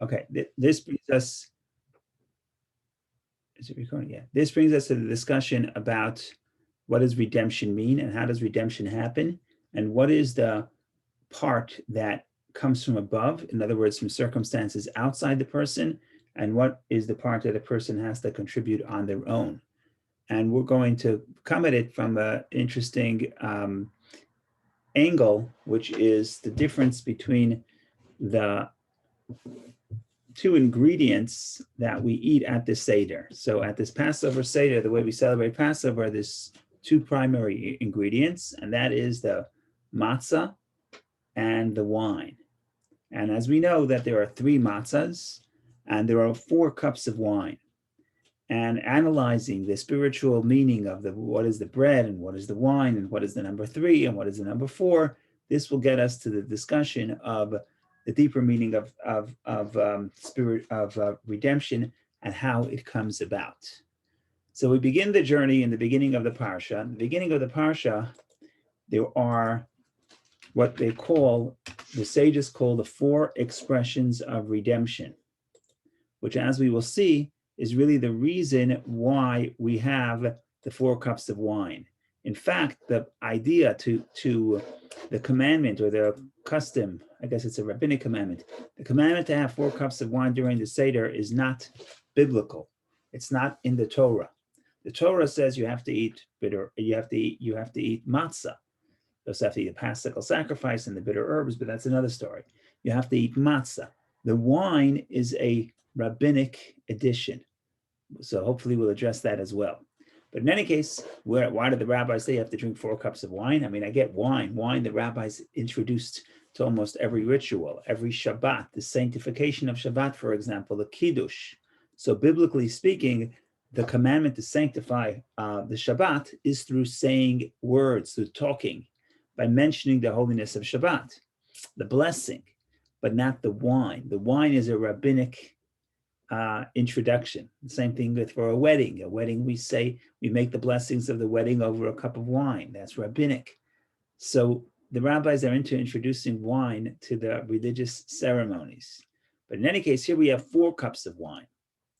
Okay, this brings us, is it recording? Yeah. This brings us to the discussion about what does redemption mean and how does redemption happen and what is the part that comes from above, in other words, from circumstances outside the person, and what is the part that a person has to contribute on their own. And we're going to come at it from an interesting angle, which is the difference between the two ingredients that we eat at the Seder. So at this Passover Seder, the way we celebrate Passover, there's two primary ingredients, and that is the matzah and the wine. And as we know that there are 3 matzahs and there are 4 cups of wine. And analyzing the spiritual meaning of what is the bread and what is the wine and what is the number 3 and what is the number 4, this will get us to the discussion of the deeper meaning of spirit of redemption and how it comes about. So we begin the journey in the beginning of the parsha. In the beginning of the parsha, there are what they call, the sages call the 4 expressions of redemption, which, as we will see, is really the reason why we have the 4 cups of wine. In fact, the idea to the commandment or the custom, I guess it's a rabbinic commandment, the commandment to have 4 cups of wine during the Seder is not biblical. It's not in the Torah. The Torah says you have to eat bitter, you have to eat matzah. You also have to eat a Paschal sacrifice and the bitter herbs, but that's another story. You have to eat matzah. The wine is a rabbinic addition. So hopefully we'll address that as well. But in any case, why did the rabbis say you have to drink 4 cups of wine? I mean, I get wine. Wine, the rabbis introduced to almost every ritual, every Shabbat, the sanctification of Shabbat, for example, the Kiddush. So biblically speaking, the commandment to sanctify the Shabbat is through saying words, through talking, by mentioning the holiness of Shabbat, the blessing, but not the wine. The wine is a rabbinic introduction. The same thing with for a wedding. A wedding, we make the blessings of the wedding over a cup of wine. That's rabbinic. So the rabbis are into introducing wine to the religious ceremonies. But in any case, here we have 4 cups of wine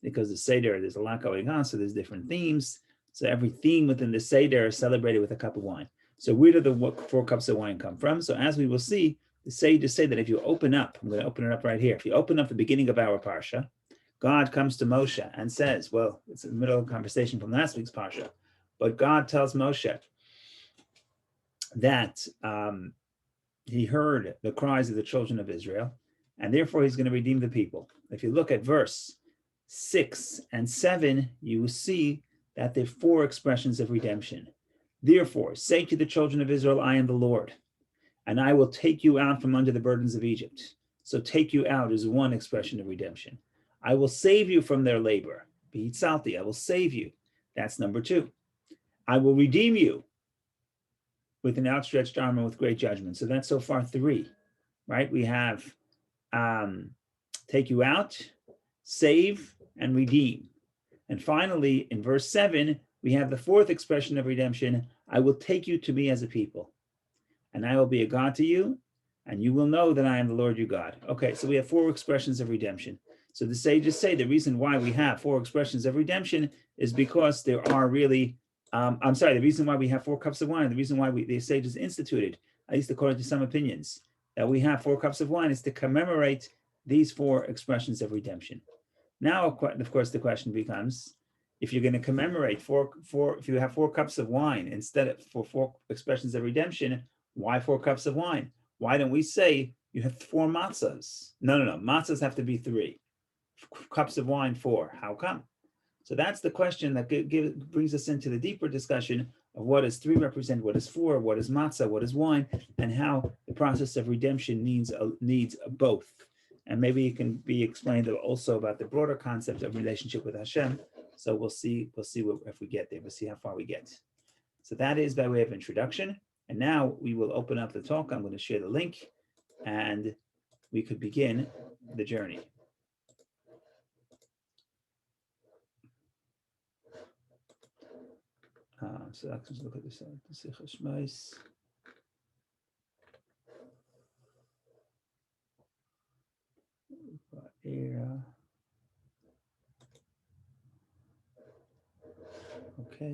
because the Seder, there's a lot going on, so there's different themes. So every theme within the Seder is celebrated with a cup of wine. So where do the 4 cups of wine come from? So as we will see, the sages say that if you open up, I'm going to open it up right here. If you open up the beginning of our parsha, God comes to Moshe and says, well, it's in the middle of a conversation from last week's parsha, but God tells Moshe that he heard the cries of the children of Israel, and therefore he's going to redeem the people. If you look at verse 6 and 7, you will see that there are 4 expressions of redemption. Therefore, say to the children of Israel, I am the Lord, and I will take you out from under the burdens of Egypt. So take you out is one expression of redemption. I will save you from their labor. B'hitzalti, I will save you. That's number 2. I will redeem you with an outstretched arm and with great judgment. So that's so far 3, right? We have take you out, save, and redeem. And finally, in verse 7, we have the 4th expression of redemption. I will take you to me as a people, and I will be a God to you, and you will know that I am the Lord your God. Okay, so we have 4 expressions of redemption. So the sages say the reason why we have 4 expressions of redemption is because there are really, the reason why we have 4 cups of wine, the reason why the sages instituted, at least according to some opinions, that we have 4 cups of wine is to commemorate these 4 expressions of redemption. Now, of course, the question becomes, if you're going to commemorate if you have 4 cups of wine instead of for 4 expressions of redemption, why 4 cups of wine? Why don't we say you have 4 matzahs? No. Matzahs have to be 3. Cups of wine 4. How come? So that's the question that brings us into the deeper discussion of what does 3 represent, what is 4, what is matzah, what is wine, and how the process of redemption needs both. And maybe it can be explained also about the broader concept of relationship with Hashem. So we'll see if we get there. We'll see how far we get. So that is by way of introduction. And now we will open up the talk. I'm going to share the link, and we could begin the journey. So let's look at this. Okay,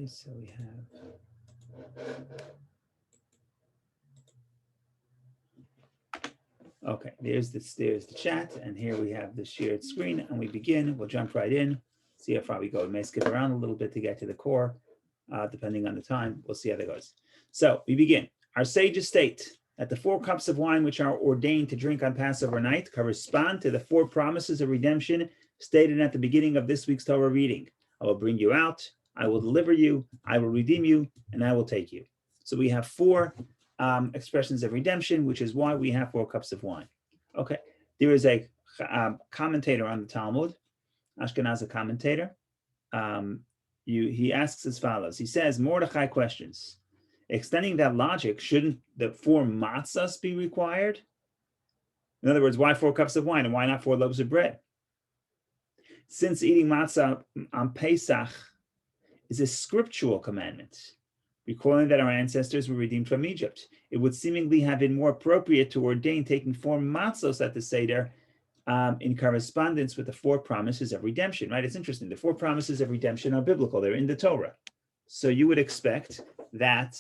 so we have okay, there's the chat, and here we have the shared screen, and we begin. We'll jump right in, see how far we go. We may skip around a little bit to get to the core, depending on the time. We'll see how that goes. So we begin. Our sages state that the 4 cups of wine which are ordained to drink on Passover night correspond to the 4 promises of redemption stated at the beginning of this week's Torah reading. I will bring you out, I will deliver you, I will redeem you, and I will take you. So we have 4 expressions of redemption, which is why we have 4 cups of wine. Okay, there is a commentator on the Talmud, Ashkenazi commentator. He asks as follows. He says, Mordechai questions, extending that logic, shouldn't the 4 matzahs be required? In other words, why 4 cups of wine and why not 4 loaves of bread? Since eating matzah on Pesach is a scriptural commandment, recalling that our ancestors were redeemed from Egypt, it would seemingly have been more appropriate to ordain taking 4 matzos at the Seder in correspondence with the 4 promises of redemption, right? It's interesting. The 4 promises of redemption are biblical. They're in the Torah. So you would expect that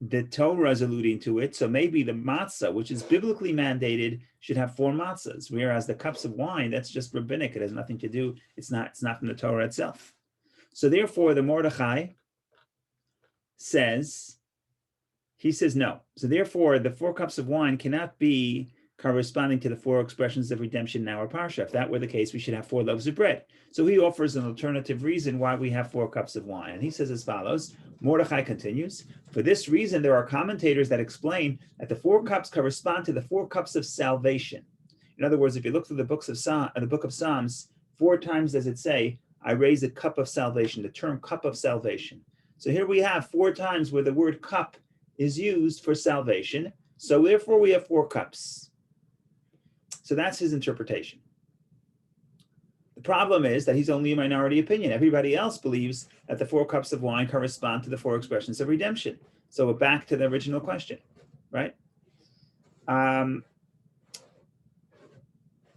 the Torah is alluding to it. So maybe the matzah, which is biblically mandated, should have 4 matzahs, whereas the cups of wine, that's just rabbinic. It has nothing to do. It's not from the Torah itself. So therefore, the Mordechai says no. So therefore, the 4 cups of wine cannot be corresponding to the 4 expressions of redemption in our parsha. If that were the case, we should have 4 loaves of bread. So he offers an alternative reason why we have 4 cups of wine. And he says as follows, Mordechai continues, for this reason, there are commentators that explain that the 4 cups correspond to the 4 cups of salvation. In other words, if you look through the book of Psalms, 4 times does it say, I raise a cup of salvation, the term cup of salvation. So here we have 4 times where the word cup is used for salvation. So therefore we have 4 cups. So that's his interpretation. The problem is that he's only a minority opinion. Everybody else believes that the 4 cups of wine correspond to the 4 expressions of redemption. So we're back to the original question, right? And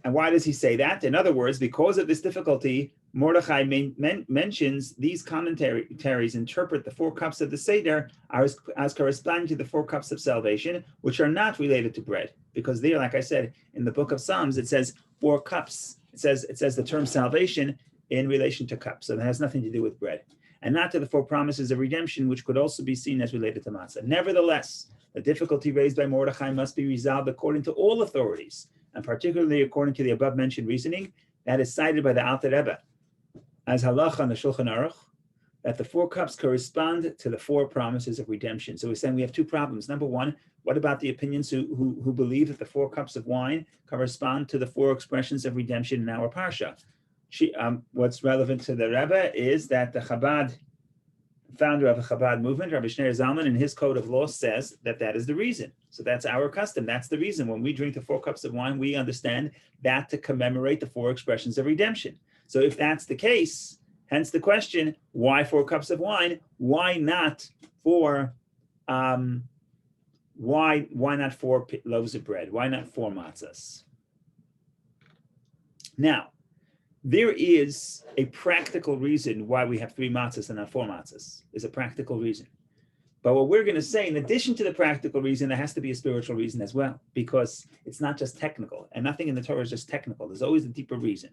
why does he say that? In other words, because of this difficulty, Mordechai mentions these commentaries interpret the 4 cups of the Seder as corresponding to the 4 cups of salvation, which are not related to bread. Because there, like I said, in the book of Psalms, it says 4 cups. It says the term salvation in relation to cups. So that has nothing to do with bread. And not to the 4 promises of redemption, which could also be seen as related to matzah. Nevertheless, the difficulty raised by Mordechai must be resolved according to all authorities, and particularly according to the above-mentioned reasoning that is cited by the Alter Rebbe as halacha on the Shulchan Aruch, that the 4 cups correspond to the 4 promises of redemption. So we're saying we have 2 problems. Number one, what about the opinions who believe that the 4 cups of wine correspond to the 4 expressions of redemption in our parsha? What's relevant to the Rebbe is that the Chabad, founder of the Chabad movement, Rabbi Shneur Zalman, in his code of law says that is the reason. So that's our custom. That's the reason. When we drink the 4 cups of wine, we understand that to commemorate the 4 expressions of redemption. So if that's the case, hence the question, why 4 cups of wine? Why not 4 why not 4 loaves of bread? Why not 4 matzahs? Now, there is a practical reason why we have 3 matzahs and not 4 matzahs. There's a practical reason. But what we're going to say, in addition to the practical reason, there has to be a spiritual reason as well, because it's not just technical, and nothing in the Torah is just technical. There's always a deeper reason.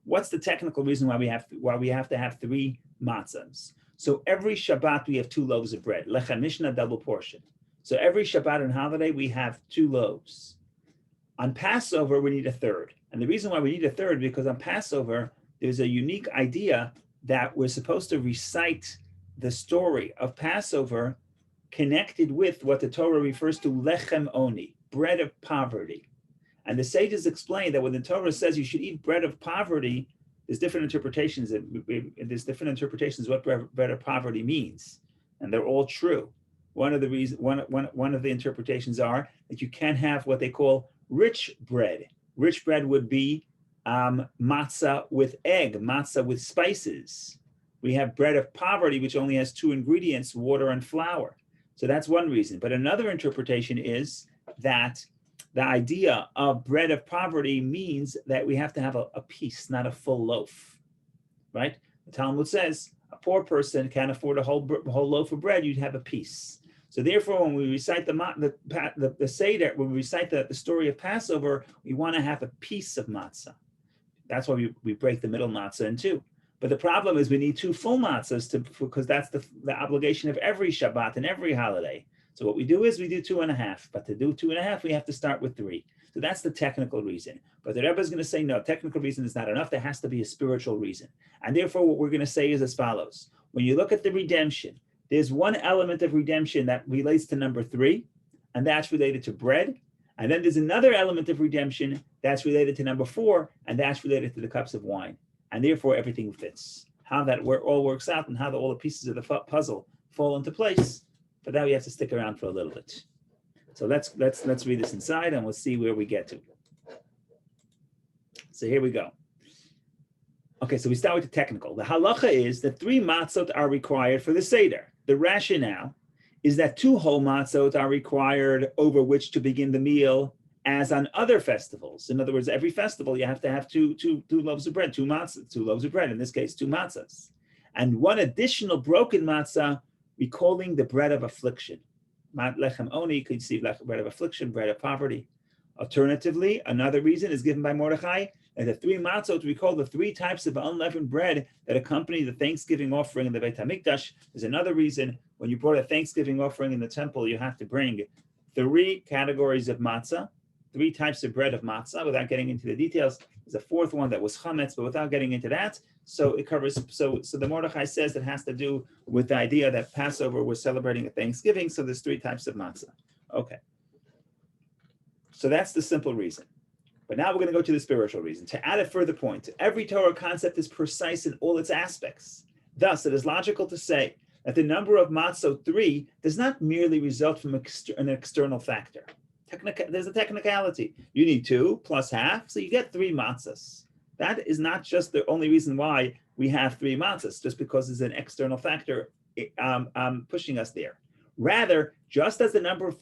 What's the technical reason why we have to have 3 matzahs? So every Shabbat we have 2 loaves of bread, lechem mishnah, double portion. So every Shabbat and holiday we have 2 loaves. On Passover we need a third, and the reason why we need a third because on Passover there's a unique idea that we're supposed to recite the story of Passover connected with what the Torah refers to lechem oni, bread of poverty. And the sages explain that when the Torah says you should eat bread of poverty, there's different interpretations. There's different interpretations what bread of poverty means, and they're all true. One of the interpretations are that you can't have what they call rich bread. Rich bread would be matzah with egg, matzah with spices. We have bread of poverty, which only has 2 ingredients, water and flour. So that's one reason. But another interpretation is that the idea of bread of poverty means that we have to have a piece, not a full loaf, right? The Talmud says a poor person can't afford a whole loaf of bread, you'd have a piece. So therefore, when we recite the Seder, when we recite the story of Passover, we want to have a piece of matzah. That's why we break the middle matzah in two. But the problem is we need two full matzahs because that's the obligation of every Shabbat and every holiday. So what we do is we do 2.5. But to do 2.5, we have to start with 3. So that's the technical reason. But the Rebbe is going to say, no, technical reason is not enough. There has to be a spiritual reason. And therefore, what we're going to say is as follows. When you look at the redemption, there's one element of redemption that relates to number 3, and that's related to bread. And then there's another element of redemption that's related to number 4, and that's related to the cups of wine. And therefore, everything fits. How that all works out and how all the pieces of the puzzle fall into place. But now we have to stick around for a little bit. So let's read this inside, and we'll see where we get to. So here we go. Okay, so we start with the technical. The halacha is that 3 matzot are required for the Seder. The rationale is that 2 whole matzot are required over which to begin the meal, as on other festivals. In other words, every festival you have to have two loaves of bread, 2 matzahs, 2 loaves of bread, in this case, 2 matzahs. And 1 additional broken matzah, recalling the bread of affliction. Lechem oni, could see bread of affliction, bread of poverty. Alternatively, another reason is given by Mordechai, and the 3 matzot recall the 3 types of unleavened bread that accompany the Thanksgiving offering in the Beit HaMikdash. There's another reason, when you brought a Thanksgiving offering in the temple, you have to bring 3 categories of matzah, 3 types of bread of matzah, without getting into the details. There's a 4th one that was chametz, but without getting into that. So it covers, so the Mordechai says it has to do with the idea that Passover was celebrating a Thanksgiving, so there's 3 types of matzah. Okay. So that's the simple reason. But now we're going to go to the spiritual reason. To add a further point, every Torah concept is precise in all its aspects. Thus, it is logical to say that the number of matzot 3 does not merely result from an external factor. There's a technicality. You need 2 plus half, so you get 3 matzahs. That is not just the only reason why we have 3 matzahs, just because there's an external factor pushing us there. Rather, just as the number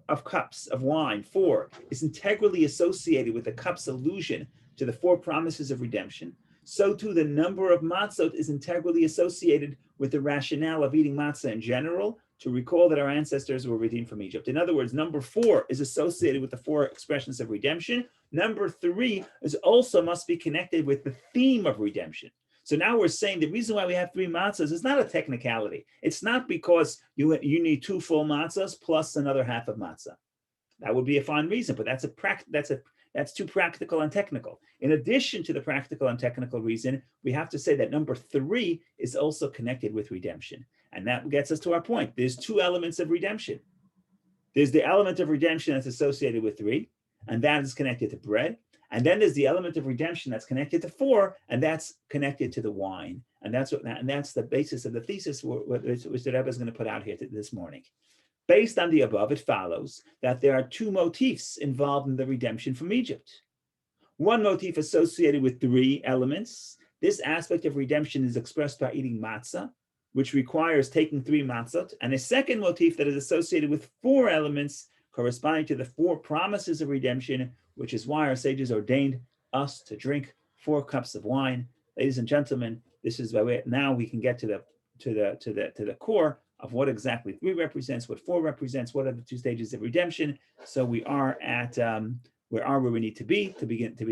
of cups of wine, 4, is integrally associated with the cup's allusion to the 4 promises of redemption, so too the number of matzot is integrally associated with the rationale of eating matzah in general, to recall that our ancestors were redeemed from Egypt. In other words, number 4 is associated with the 4 expressions of redemption. Number 3 is also must be connected with the theme of redemption. So now we're saying the reason why we have 3 matzahs is not a technicality. It's not because you need 2 full matzahs plus another half of matzah. That would be a fine reason, but that's too practical and technical. In addition to the practical and technical reason, we have to say that number 3 is also connected with redemption. And that gets us to our point. There's 2 elements of redemption. There's the element of redemption that's associated with 3, and that is connected to bread. And then there's the element of redemption that's connected to 4, and that's connected to the wine. And that's the basis of the thesis which the Rebbe is going to put out here this morning. Based on the above, it follows that there are 2 motifs involved in the redemption from Egypt. One motif associated with 3 elements. This aspect of redemption is expressed by eating matzah, which requires taking 3 matzot, and a second motif that is associated with 4 elements corresponding to the 4 promises of redemption, which is why our sages ordained us to drink 4 cups of wine. Ladies and gentlemen, this is why now we can get to the core of what exactly 3 represents, what 4 represents, what are the 2 stages of redemption. So we are at where we need to be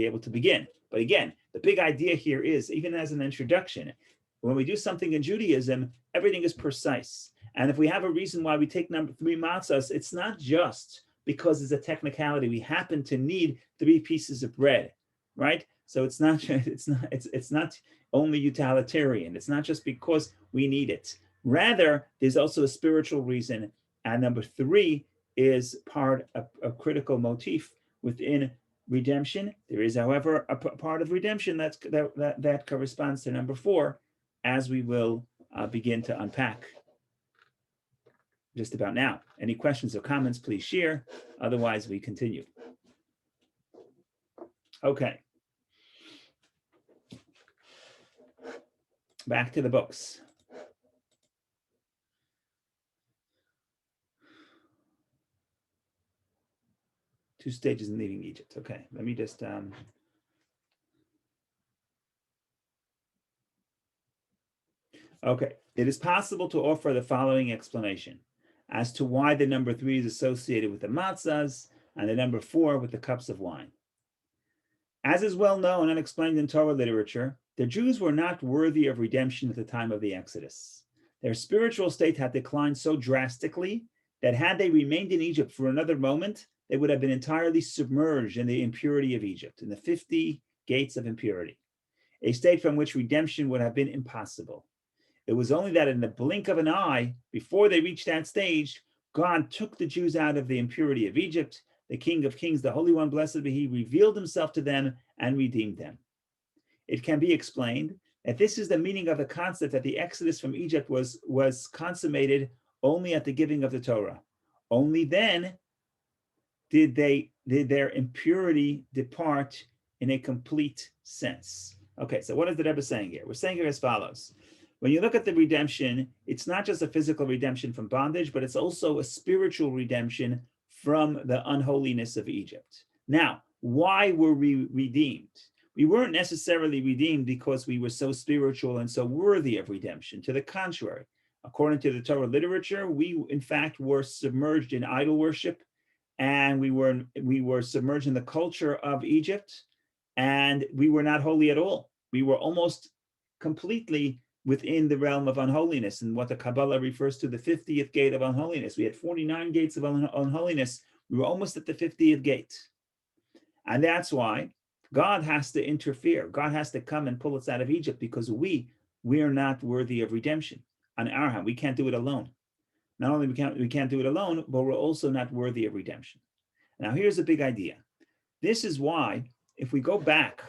able to begin. But again, the big idea here is, even as an introduction, when we do something in Judaism, everything is precise. And if we have a reason why we take number 3 matzahs, it's not just because it's a technicality. We happen to need 3 pieces of bread, right? So it's not only utilitarian. It's not just because we need it. Rather, there's also a spiritual reason. And number 3 is part of a critical motif within redemption. There is, however, a part of redemption that corresponds to number 4, as we will begin to unpack just about now. Any questions or comments, please share. Otherwise, we continue. Okay. Back to the books. 2 stages in leaving Egypt. Okay, let me just okay, it is possible to offer the following explanation as to why the number 3 is associated with the matzahs and the number 4 with the cups of wine. As is well known and explained in Torah literature, the Jews were not worthy of redemption at the time of the Exodus. Their spiritual state had declined so drastically that had they remained in Egypt for another moment, they would have been entirely submerged in the impurity of Egypt, in the 50 gates of impurity, a state from which redemption would have been impossible. It was only that in the blink of an eye, before they reached that stage, God took the Jews out of the impurity of Egypt. The King of Kings, the Holy One, blessed be He, revealed Himself to them and redeemed them. It can be explained that this is the meaning of the concept that the exodus from Egypt was consummated only at the giving of the Torah. Only then did their impurity depart in a complete sense. Okay, so what is the Rebbe saying here? We're saying here as follows. When you look at the redemption, it's not just a physical redemption from bondage, but it's also a spiritual redemption from the unholiness of Egypt. Now, why were we redeemed? We weren't necessarily redeemed because we were so spiritual and so worthy of redemption. To the contrary, according to the Torah literature, we in fact were submerged in idol worship, and we were submerged in the culture of Egypt, and we were not holy at all. We were almost completely within the realm of unholiness, and what the Kabbalah refers to the 50th gate of unholiness. We had 49 gates of unholiness. We were almost at the 50th gate. And that's why God has to interfere. God has to come and pull us out of Egypt, because we are not worthy of redemption on our hand. We can't do it alone. Not only we can't do it alone, but we're also not worthy of redemption. Now, here's a big idea. This is why, if we go back,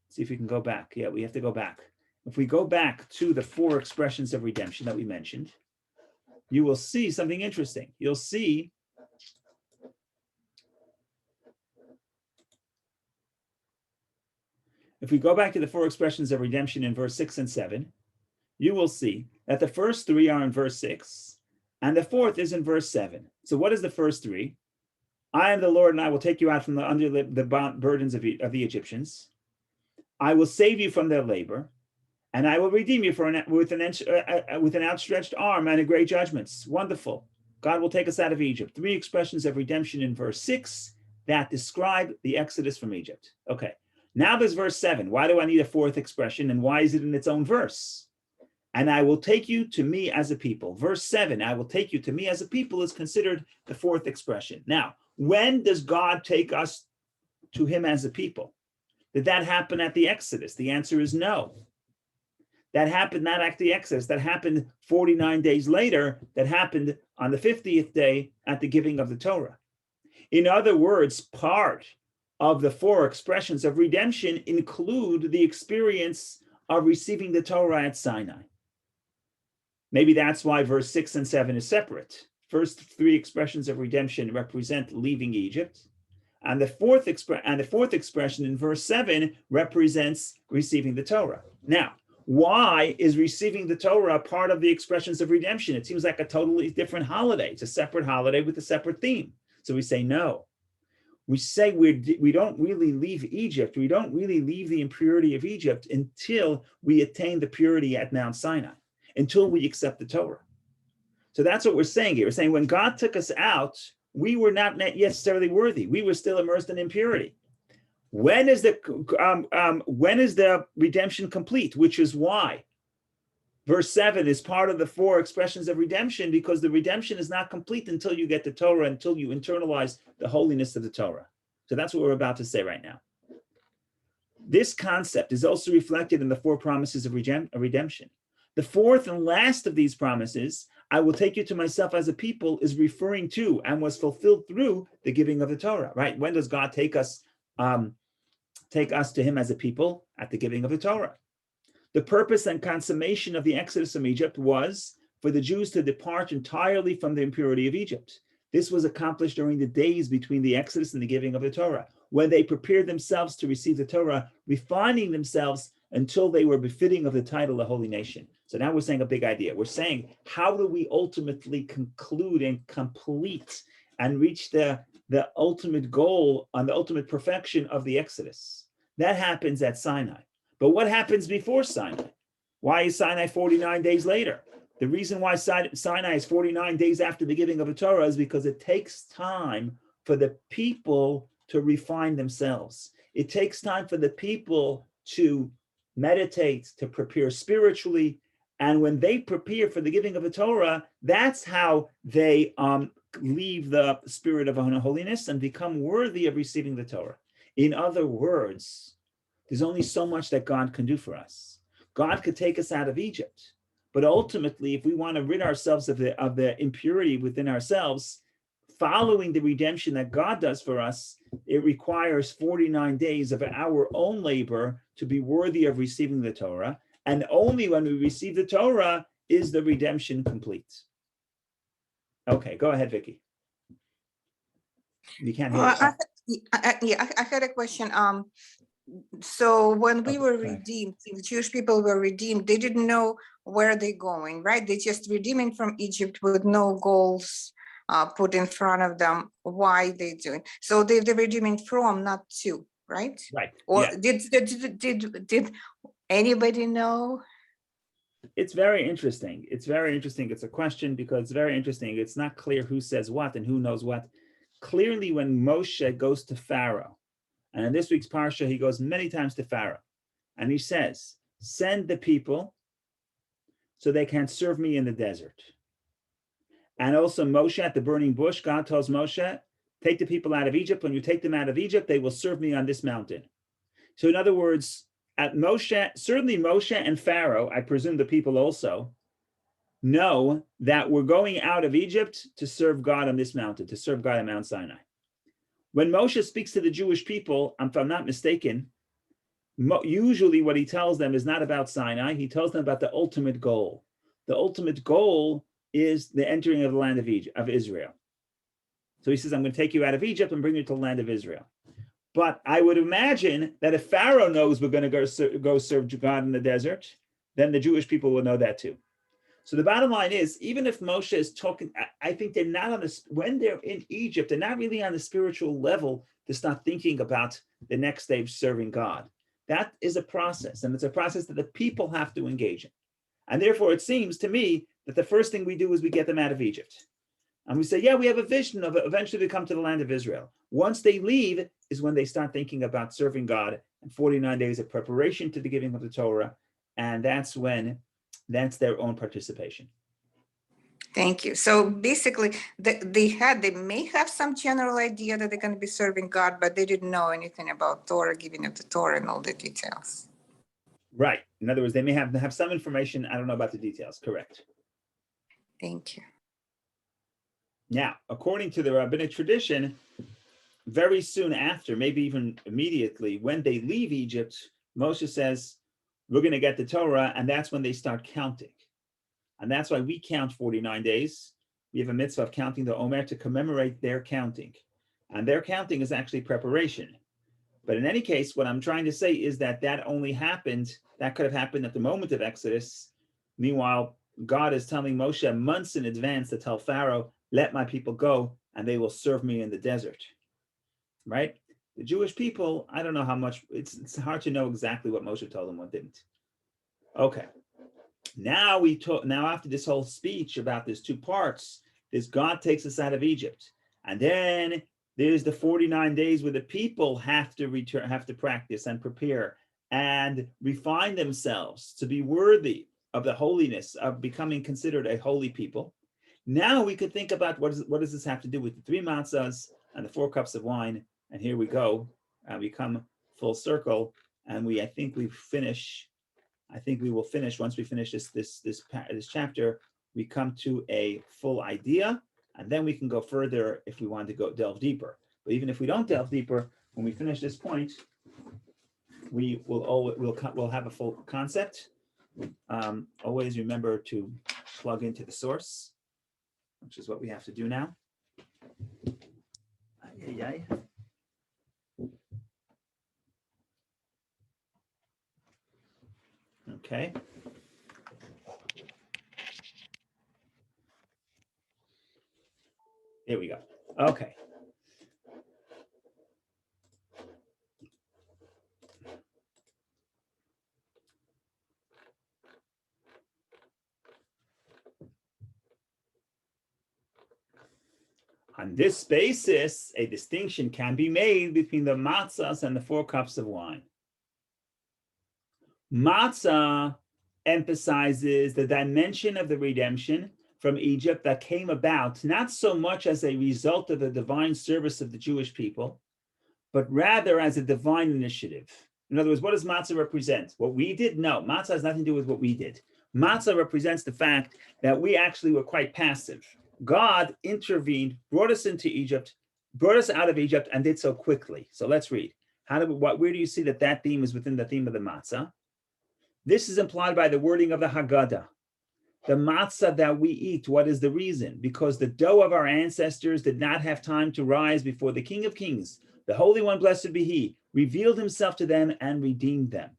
see if we can go back. Yeah, we have to go back. If we go back to the 4 expressions of redemption that we mentioned, you will see something interesting. You'll see if we go back to the 4 expressions of redemption in verse 6 and 7, you will see that the first 3 are in verse 6, and the 4th is in verse 7. So what is the first 3? I am the Lord, and I will take you out from under the burdens of the Egyptians. I will save you from their labor, and I will redeem you with an outstretched arm and a great judgments. Wonderful. God will take us out of Egypt. 3 expressions of redemption in verse 6 that describe the exodus from Egypt. Okay. Now there's verse 7. Why do I need a 4th expression, and why is it in its own verse? And I will take you to me as a people. Verse 7, I will take you to me as a people, is considered the 4th expression. Now, when does God take us to Him as a people? Did that happen at the Exodus? The answer is no. That happened not at the Exodus. That happened 49 days later. That happened on the 50th day at the giving of the Torah. In other words, part of the 4 expressions of redemption include the experience of receiving the Torah at Sinai. Maybe that's why verse 6 and 7 is separate. First 3 expressions of redemption represent leaving Egypt, and the fourth expression in verse 7 represents receiving the Torah. Now, why is receiving the Torah part of the expressions of redemption? It seems like a totally different holiday. It's a separate holiday with a separate theme. So we say no. We say we don't really leave Egypt. We don't really leave the impurity of Egypt until we attain the purity at Mount Sinai, until we accept the Torah. So that's what we're saying here. We're saying when God took us out, we were not necessarily worthy. We were still immersed in impurity. When is the redemption complete? Which is why verse 7 is part of the 4 expressions of redemption, because the redemption is not complete until you get the Torah, until you internalize the holiness of the Torah. So that's what we're about to say right now. This concept is also reflected in the 4 promises of redemption. The 4th and last of these promises, I will take you to myself as a people, is referring to and was fulfilled through the giving of the Torah, right? When does God take us to Him as a people? At the giving of the Torah. The purpose and consummation of the exodus from Egypt was for the Jews to depart entirely from the impurity of Egypt. This was accomplished during the days between the exodus and the giving of the Torah, when they prepared themselves to receive the Torah, refining themselves until they were befitting of the title of holy nation. So now we're saying a big idea. We're saying, how do we ultimately conclude and complete and reach the the ultimate goal, on the ultimate perfection of the Exodus. That happens at Sinai. But what happens before Sinai? Why is Sinai 49 days later? The reason why Sinai is 49 days after the giving of the Torah is because it takes time for the people to refine themselves. It takes time for the people to meditate, to prepare spiritually. And when they prepare for the giving of the Torah, that's how they leave the spirit of holiness and become worthy of receiving the Torah. In other words, there's only so much that God can do for us. God could take us out of Egypt, but ultimately, if we want to rid ourselves of the impurity within ourselves, following the redemption that God does for us, it requires 49 days of our own labor to be worthy of receiving the Torah. And only when we receive the Torah is the redemption complete. Okay, go ahead, Vicky. You can't hear us. I had a question. So when we were redeemed, the Jewish people were redeemed, they didn't know where they're going, right? They just redeeming from Egypt with no goals put in front of them. Why they doing? So they're redeeming from, not to, right? Right. Or yeah. did anybody know? It's very interesting. It's very interesting. It's a question because it's very interesting. It's not clear who says what and who knows what. Clearly, when Moshe goes to Pharaoh, and in this week's Parsha, he goes many times to Pharaoh, and he says, send the people so they can serve me in the desert. And also Moshe at the burning bush, God tells Moshe, take the people out of Egypt. When you take them out of Egypt, they will serve me on this mountain. So in other words, at Moshe, certainly Moshe and Pharaoh, I presume the people also, know that we're going out of Egypt to serve God on this mountain, to serve God at Mount Sinai. When Moshe speaks to the Jewish people, if I'm not mistaken, usually what he tells them is not about Sinai. He tells them about the ultimate goal. The ultimate goal is the entering of the land of Egypt, of Israel. So he says, I'm going to take you out of Egypt and bring you to the land of Israel. But I would imagine that if Pharaoh knows we're going to go serve God in the desert, then the Jewish people will know that too. So the bottom line is, even if Moshe is talking, I think they're not on this, when they're in Egypt, they're not really on the spiritual level to start thinking about the next stage serving God. That is a process, and it's a process that the people have to engage in. And therefore, it seems to me that the first thing we do is we get them out of Egypt. And we say, yeah, we have a vision of eventually they come to the land of Israel. Once they leave is when they start thinking about serving God, and 49 days of preparation to the giving of the Torah. And that's their own participation. Thank you. So basically, they may have some general idea that they're going to be serving God, but they didn't know anything about Torah, giving of the Torah, and all the details. Right. In other words, they may have some information. I don't know about the details. Correct. Thank you. Now, according to the rabbinic tradition, very soon after, maybe even immediately, when they leave Egypt, Moshe says, we're going to get the Torah, and that's when they start counting. And that's why we count 49 days. We have a mitzvah of counting the Omer to commemorate their counting. And their counting is actually preparation. But in any case, what I'm trying to say is that only happened, that could have happened at the moment of Exodus. Meanwhile, God is telling Moshe months in advance to tell Pharaoh, let my people go, and they will serve me in the desert. Right? The Jewish people, I don't know how much, it's hard to know exactly what Moshe told them, what didn't. Okay. Now after this whole speech about these two parts, this God takes us out of Egypt. And then there's the 49 days where the people have to practice and prepare and refine themselves to be worthy of the holiness of becoming considered a holy people. Now we could think about what does this have to do with the 3 matzahs and the 4 cups of wine. And here we go. We come full circle, and I think we will finish once we finish this chapter. We come to a full idea, and then we can go further if we want to delve deeper. But even if we don't delve deeper, when we finish this point, we'll have a full concept. Always remember to plug into the source, which is what we have to do now. Okay. Here we go. Okay. On this basis, a distinction can be made between the matzahs and the 4 cups of wine. Matzah emphasizes the dimension of the redemption from Egypt that came about not so much as a result of the divine service of the Jewish people, but rather as a divine initiative. In other words, what does matzah represent? What we did? No, matzah has nothing to do with what we did. Matzah represents the fact that we actually were quite passive. God intervened, brought us into Egypt, brought us out of Egypt, and did so quickly. So let's read. Where do you see that theme is within the theme of the matzah? This is implied by the wording of the Haggadah. The matzah that we eat, what is the reason? Because the dough of our ancestors did not have time to rise before the King of Kings, the Holy One, blessed be He, revealed Himself to them and redeemed them.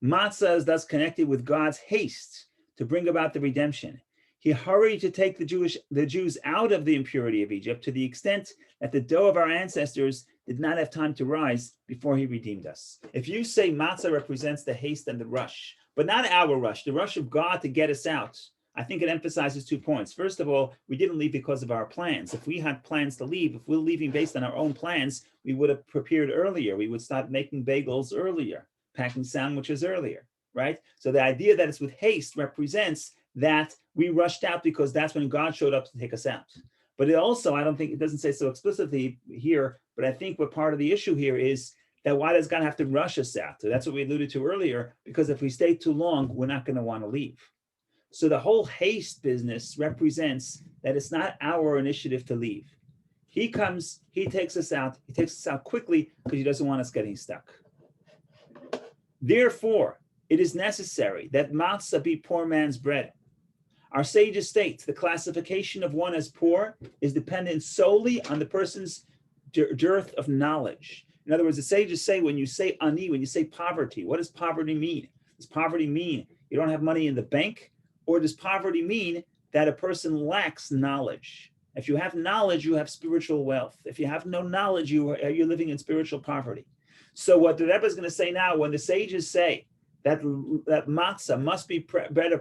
Matzah is thus connected with God's haste to bring about the redemption. He hurried to take the Jews out of the impurity of Egypt to the extent that the dough of our ancestors did not have time to rise before He redeemed us. If you say matzah represents the haste and the rush, but not our rush, the rush of God to get us out, I think it emphasizes 2 points. First of all, we didn't leave because of our plans. If we had plans to leave, if we're leaving based on our own plans, we would have prepared earlier. We would start making bagels earlier, packing sandwiches earlier, right? So the idea that it's with haste represents that we rushed out because that's when God showed up to take us out. But it also, I don't think, it doesn't say so explicitly here, but I think what part of the issue here is that why does God have to rush us out? So that's what we alluded to earlier, because if we stay too long, we're not going to want to leave. So the whole haste business represents that it's not our initiative to leave. He comes, He takes us out quickly because He doesn't want us getting stuck. Therefore, it is necessary that matzah be poor man's bread. Our sages state the classification of one as poor is dependent solely on the person's dearth of knowledge. In other words, the sages say when you say ani, when you say poverty, what does poverty mean? Does poverty mean you don't have money in the bank? Or does poverty mean that a person lacks knowledge? If you have knowledge, you have spiritual wealth. If you have no knowledge, you're living in spiritual poverty. So what the Rebbe is going to say now, when the sages say that matzah must be bread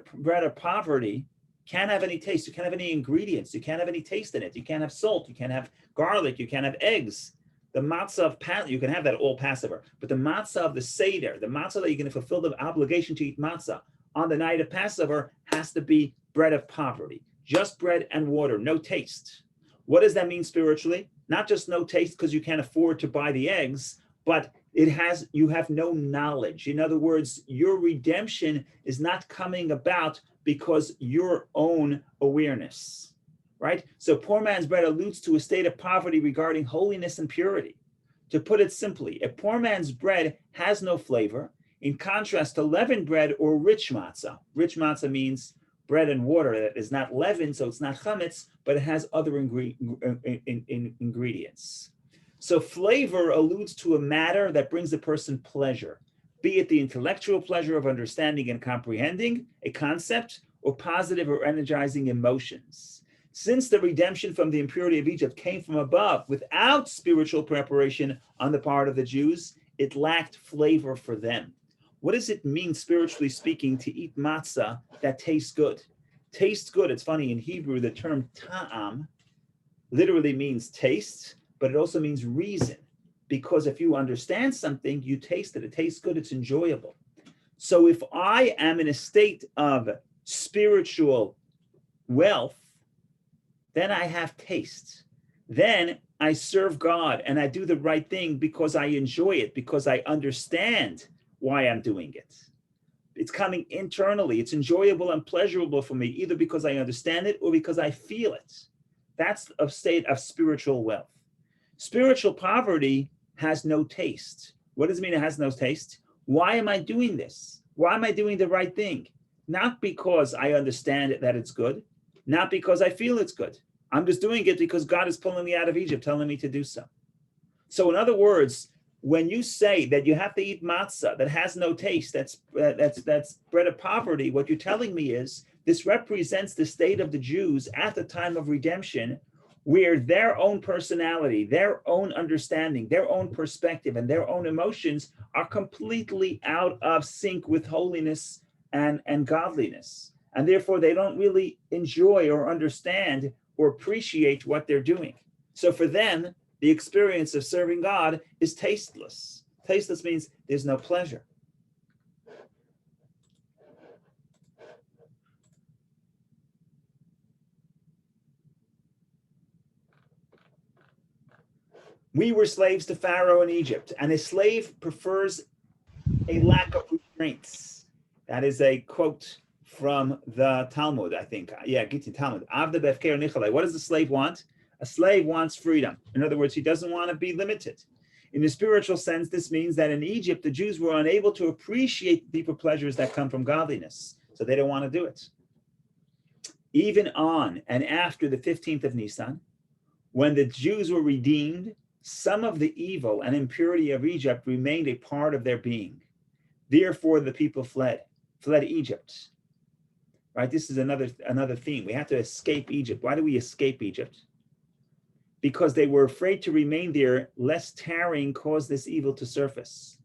of poverty, can't have any taste, you can't have any ingredients, you can't have any taste in it, you can't have salt, you can't have garlic, you can't have eggs. The matzah of you can have that all Passover, but the matzah of the Seder, the matzah that you're going to fulfill the obligation to eat matzah on the night of Passover has to be bread of poverty, just bread and water, no taste. What does that mean spiritually? Not just no taste because you can't afford to buy the eggs, but you have no knowledge. In other words, your redemption is not coming about because your own awareness, right? So poor man's bread alludes to a state of poverty regarding holiness and purity. To put it simply, a poor man's bread has no flavor, in contrast to leavened bread or rich matzah. Rich matzah means bread and water that is not leavened, so it's not chametz, but it has other ingredients. So flavor alludes to a matter that brings a person pleasure, be it the intellectual pleasure of understanding and comprehending a concept or positive or energizing emotions. Since the redemption from the impurity of Egypt came from above without spiritual preparation on the part of the Jews, it lacked flavor for them. What does it mean, spiritually speaking, to eat matzah that tastes good? Tastes good, it's funny, in Hebrew, the term ta'am literally means taste, but it also means reason. Because if you understand something, you taste it. It tastes good, it's enjoyable. So if I am in a state of spiritual wealth, then I have taste. Then I serve God and I do the right thing because I enjoy it, because I understand why I'm doing it. It's coming internally. It's enjoyable and pleasurable for me, either because I understand it or because I feel it. That's a state of spiritual wealth. Spiritual poverty has no taste. What does it mean it has no taste? Why am I doing this? Why am I doing the right thing? Not because I understand that it's good, not because I feel it's good. I'm just doing it because God is pulling me out of Egypt, telling me to do so. So in other words, when you say that you have to eat matzah that has no taste, that's bread of poverty, what you're telling me is this represents the state of the Jews at the time of redemption, where their own personality, their own understanding, their own perspective, and their own emotions are completely out of sync with holiness and godliness. And therefore, they don't really enjoy or understand or appreciate what they're doing. So for them, the experience of serving God is tasteless. Tasteless means there's no pleasure. We were slaves to Pharaoh in Egypt, and a slave prefers a lack of restraints. That is a quote from the Talmud, I think. Yeah, Gittin Talmud. What does the slave want? A slave wants freedom. In other words, he doesn't want to be limited. In the spiritual sense, this means that in Egypt, the Jews were unable to appreciate the deeper pleasures that come from godliness. So they don't want to do it. Even on and after the 15th of Nisan, when the Jews were redeemed, some of the evil and impurity of Egypt remained a part of their being. Therefore, the people fled Egypt. Right? This is another theme. We have to escape Egypt. Why do we escape Egypt? Because they were afraid to remain there, lest tarrying caused this evil to surface.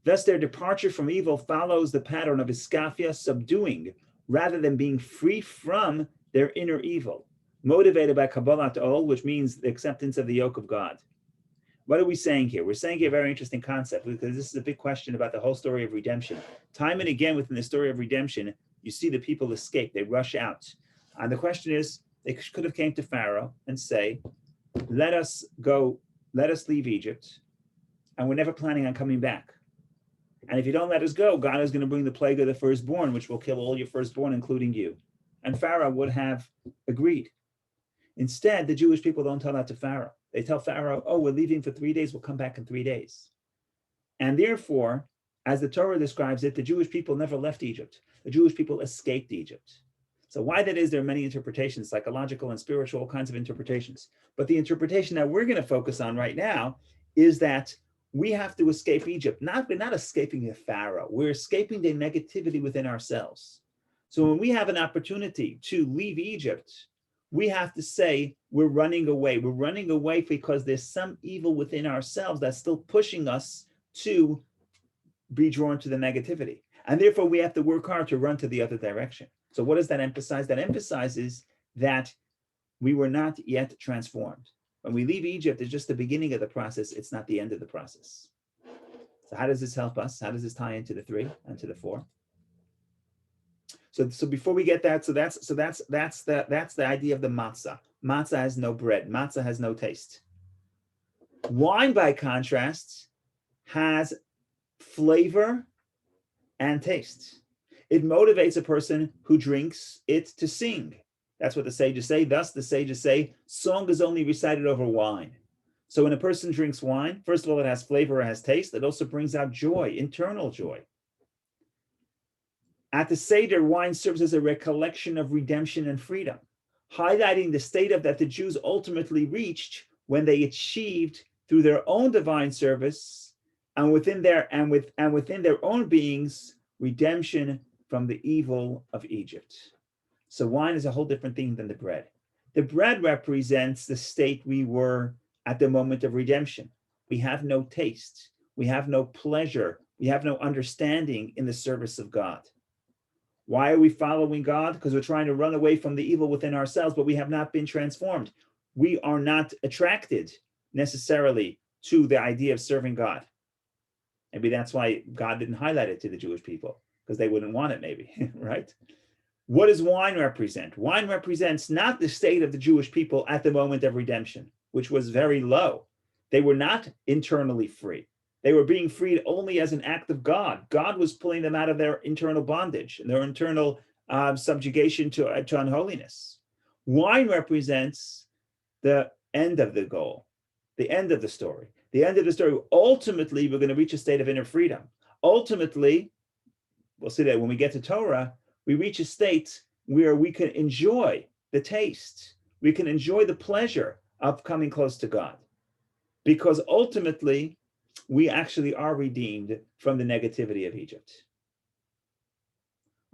Thus, their departure from evil follows the pattern of iskafia, subduing, rather than being free from their inner evil, motivated by Kabbalat Ol, which means the acceptance of the yoke of God. What are we saying here? We're saying here a very interesting concept, because this is a big question about the whole story of redemption. Time and again within the story of redemption, you see the people escape, they rush out. And the question is, they could have came to Pharaoh and say, let us leave Egypt, and we're never planning on coming back. And if you don't let us go, God is going to bring the plague of the firstborn, which will kill all your firstborn, including you. And Pharaoh would have agreed. Instead, the Jewish people don't tell that to Pharaoh. They tell Pharaoh, oh, we're leaving for 3 days, we'll come back in 3 days. And therefore, as the Torah describes it, the Jewish people never left Egypt. The Jewish people escaped Egypt. So why that is, there are many interpretations, psychological and spiritual, all kinds of interpretations. But the interpretation that we're going to focus on right now is that we have to escape Egypt. We're not escaping the Pharaoh. We're escaping the negativity within ourselves. So when we have an opportunity to leave Egypt, we have to say we're running away. We're running away because there's some evil within ourselves that's still pushing us to be drawn to the negativity. And therefore, we have to work hard to run to the other direction. So what does that emphasize? That emphasizes that we were not yet transformed. When we leave Egypt, it's just the beginning of the process. It's not the end of the process. So how does this help us? How does this tie into the 3 and to the 4? So before we get that, that's the idea of the matzah. Matzah has no bread. Matzah has no taste. Wine, by contrast, has flavor and taste. It motivates a person who drinks it to sing. That's what the sages say. Thus, the sages say, song is only recited over wine. So when a person drinks wine, first of all, it has flavor, it has taste. It also brings out joy, internal joy. At the Seder, wine serves as a recollection of redemption and freedom, highlighting the state of that the Jews ultimately reached when they achieved through their own divine service and within their own beings redemption from the evil of Egypt. So wine is a whole different thing than the bread. The bread represents the state we were at the moment of redemption. We have no taste, we have no pleasure, we have no understanding in the service of God. Why are we following God? Because we're trying to run away from the evil within ourselves, but we have not been transformed. We are not attracted necessarily to the idea of serving God. Maybe that's why God didn't highlight it to the Jewish people, because they wouldn't want it, maybe, right? What does wine represent? Wine represents not the state of the Jewish people at the moment of redemption, which was very low. They were not internally free. They were being freed only as an act of God. God was pulling them out of their internal bondage and their internal subjugation to unholiness. Wine represents the end of the goal, the end of the story. The end of the story, ultimately, we're going to reach a state of inner freedom. Ultimately, we'll see that when we get to Torah, we reach a state where we can enjoy the taste. We can enjoy the pleasure of coming close to God. Because ultimately, we actually are redeemed from the negativity of Egypt.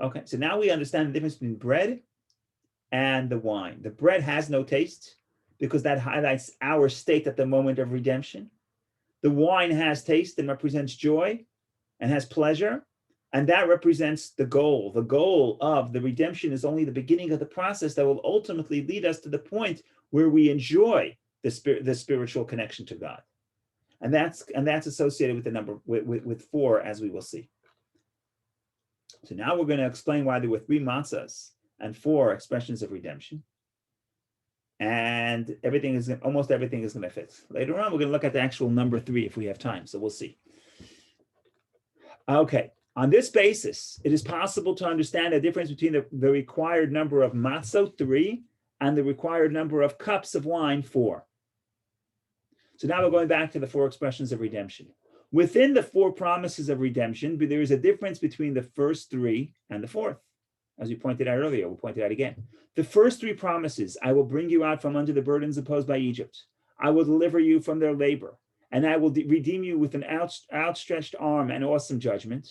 Okay, so now we understand the difference between bread and the wine. The bread has no taste because that highlights our state at the moment of redemption. The wine has taste and represents joy and has pleasure, And that represents the goal. The goal of the redemption is only the beginning of the process that will ultimately lead us to the point where we enjoy the spiritual connection to God. And that's associated with the number with 4, as we will see. So now we're going to explain why there were 3 matzahs and 4 expressions of redemption. And almost everything is going to fit. Later on, we're going to look at the actual number 3 if we have time. So we'll see. Okay. On this basis, it is possible to understand the difference between the required number of matzot, 3, and the required number of cups of wine, 4. So now we're going back to the 4 expressions of redemption. Within the 4 promises of redemption, there is a difference between the first 3 and the 4th. As we pointed out earlier, we'll point it out again. The first 3 promises, I will bring you out from under the burdens imposed by Egypt. I will deliver you from their labor, and I will redeem you with an outstretched arm and awesome judgment,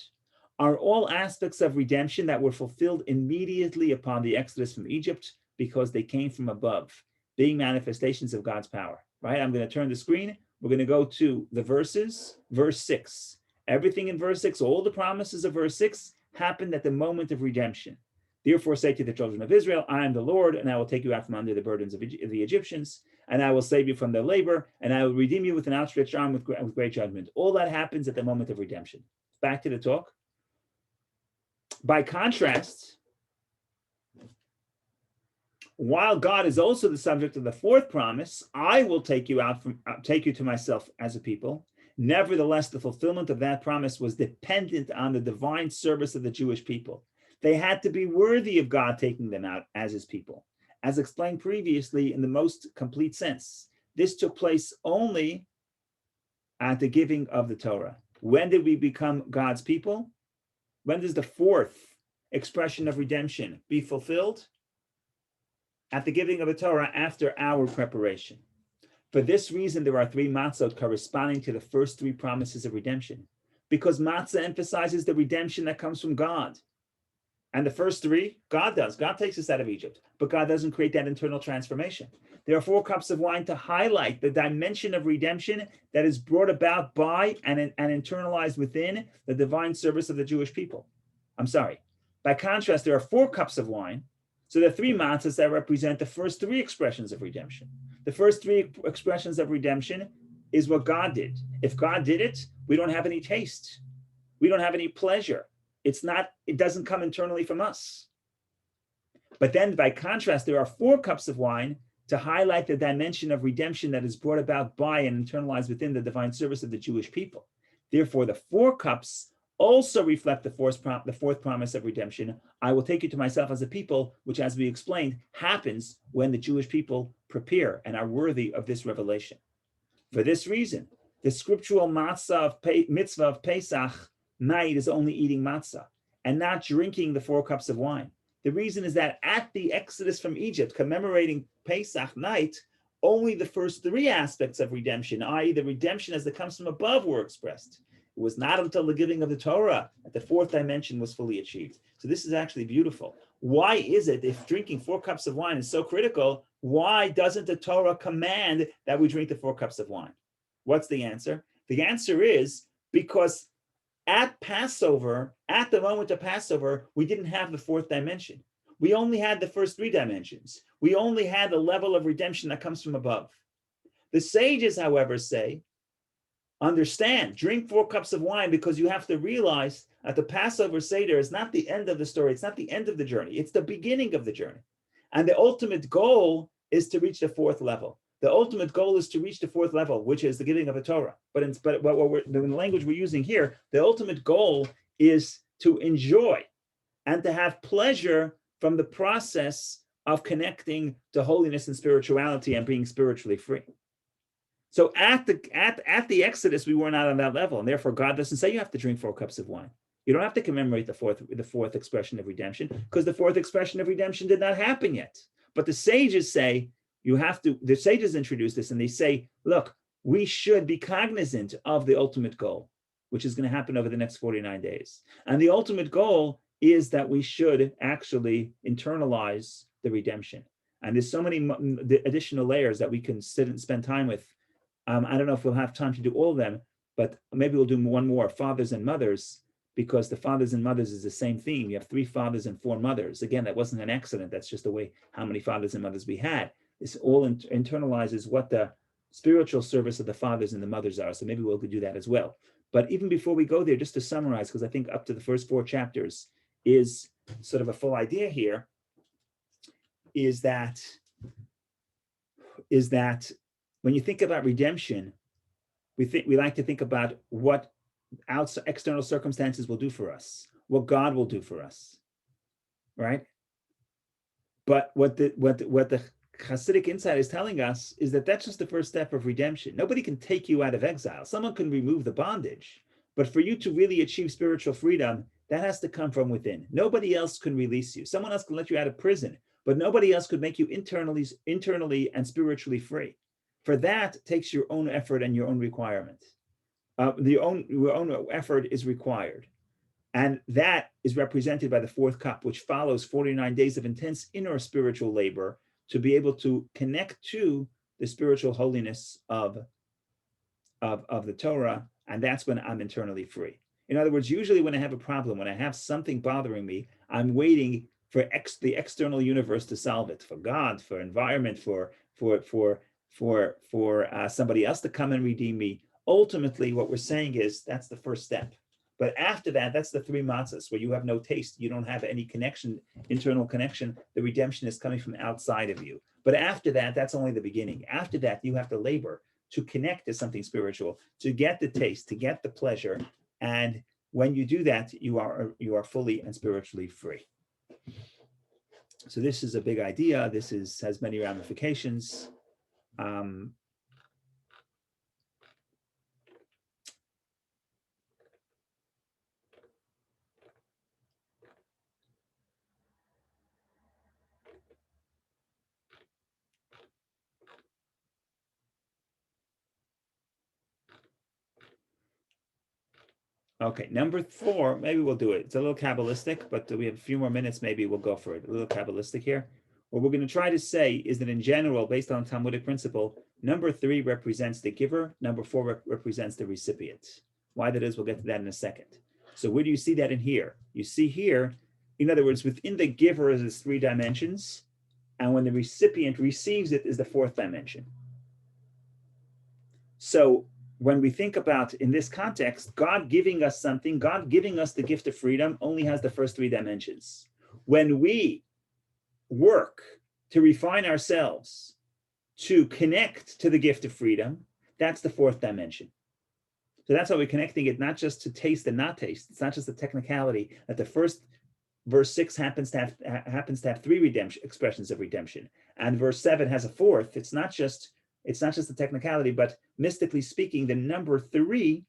are all aspects of redemption that were fulfilled immediately upon the exodus from Egypt because they came from above, being manifestations of God's power. Right? I'm going to turn the screen. We're going to go to the verses, verse 6. Everything in verse 6, all the promises of verse 6 happened at the moment of redemption. Therefore say to the children of Israel, I am the Lord, and I will take you out from under the burdens of the Egyptians, and I will save you from their labor, and I will redeem you with an outstretched arm with great judgment. All that happens at the moment of redemption. Back to the talk. By contrast, while God is also the subject of the 4th promise, I will take you to myself as a people. Nevertheless, the fulfillment of that promise was dependent on the divine service of the Jewish people. They had to be worthy of God taking them out as his people. As explained previously in the most complete sense, this took place only at the giving of the Torah. When did we become God's people? When does the 4th expression of redemption be fulfilled? At the giving of the Torah after our preparation. For this reason, there are 3 matzot corresponding to the first 3 promises of redemption, because matzah emphasizes the redemption that comes from God. And the first 3, God does. God takes us out of Egypt, but God doesn't create that internal transformation. There are 4 cups of wine to highlight the dimension of redemption that is brought about by and internalized within the divine service of the Jewish people. By contrast, there are 4 cups of wine. So there are 3 matzahs that represent the first 3 expressions of redemption. The first 3 expressions of redemption is what God did. If God did it, we don't have any taste. We don't have any pleasure. It doesn't come internally from us. But then by contrast, there are 4 cups of wine to highlight the dimension of redemption that is brought about by and internalized within the divine service of the Jewish people. Therefore, the 4 cups also reflect the 4th promise of redemption. I will take you to myself as a people, which, as we explained, happens when the Jewish people prepare and are worthy of this revelation. For this reason, the scriptural mitzvah of Pesach night is only eating matzah and not drinking the 4 cups of wine. The reason is that at the exodus from Egypt, commemorating Pesach night, only the first 3 aspects of redemption, i.e. the redemption as it comes from above, were expressed. It was not until the giving of the Torah that the 4th dimension was fully achieved. So this is actually beautiful. Why is it, if drinking 4 cups of wine is so critical, why doesn't the Torah command that we drink the 4 cups of wine? What's the answer? The answer is because at Passover, at the moment of Passover, we didn't have the 4th dimension. We only had the first 3 dimensions. We only had the level of redemption that comes from above. The sages, however, say, understand, drink 4 cups of wine, because you have to realize that the Passover Seder is not the end of the story. It's not the end of the journey. It's the beginning of the journey. And the ultimate goal is to reach the 4th level. The ultimate goal is to reach the 4th level, which is the giving of a Torah. But in the language we're using here, the ultimate goal is to enjoy and to have pleasure from the process of connecting to holiness and spirituality and being spiritually free. So at the Exodus, we were not on that level, and therefore God doesn't say you have to drink 4 cups of wine. You don't have to commemorate the fourth expression of redemption, because the 4th expression of redemption did not happen yet. But the sages say you have to. The sages introduce this, and they say, look, we should be cognizant of the ultimate goal, which is going to happen over the next 49 days. And the ultimate goal is that we should actually internalize the redemption. And there's so many additional layers that we can sit and spend time with. I don't know if we'll have time to do all of them, but maybe we'll do one more, fathers and mothers. because the fathers and mothers is the same theme. You have 3 fathers and 4 mothers. Again, that wasn't an accident. That's just the way how many fathers and mothers we had. This all internalizes what the spiritual service of the fathers and the mothers are. So maybe we'll do that as well. But even before we go there, just to summarize, because I think up to the first 4 chapters is sort of a full idea here, is that when you think about redemption, we like to think about what external circumstances will do for us, what God will do for us, right? But what the Hasidic insight is telling us is that that's just the first step of redemption. Nobody can take you out of exile. Someone can remove the bondage, but for you to really achieve spiritual freedom, that has to come from within. Nobody else can release you. Someone else can let you out of prison, but nobody else could make you internally and spiritually free. For that takes your own effort and your own requirement. Your own effort is required. And that is represented by the 4th cup, which follows 49 days of intense inner spiritual labor to be able to connect to the spiritual holiness of the Torah. And that's when I'm internally free. In other words, usually when I have a problem, when I have something bothering me, I'm waiting for the external universe to solve it, for God, for environment, for somebody else to come and redeem me. Ultimately, what we're saying is that's the first step. But after that, that's the 3 matzos, where you have no taste. You don't have any connection, internal connection. The redemption is coming from outside of you. But after that, that's only the beginning. After that, you have to labor to connect to something spiritual, to get the taste, to get the pleasure. And when you do that, you are fully and spiritually free. So this is a big idea. This has many ramifications. Okay, number 4, maybe we'll do it. It's a little Kabbalistic, but we have a few more minutes. Maybe we'll go for it. A little Kabbalistic here. What we're going to try to say is that in general, based on Talmudic principle, number 3 represents the giver. Number 4 represents the recipient. Why that is, we'll get to that in a second. So where do you see that in here? You see here, in other words, within the giver is 3 dimensions, and when the recipient receives it is the 4th dimension. So when we think about, in this context, God giving us something, God giving us the gift of freedom only has the first 3 dimensions. When we work to refine ourselves to connect to the gift of freedom, that's the 4th dimension. So that's why we're connecting it not just to taste and not taste. It's not just the technicality that the first verse 6 happens to have 3 expressions of redemption, and verse 7 has a 4th. It's not just the technicality, but mystically speaking, the number 3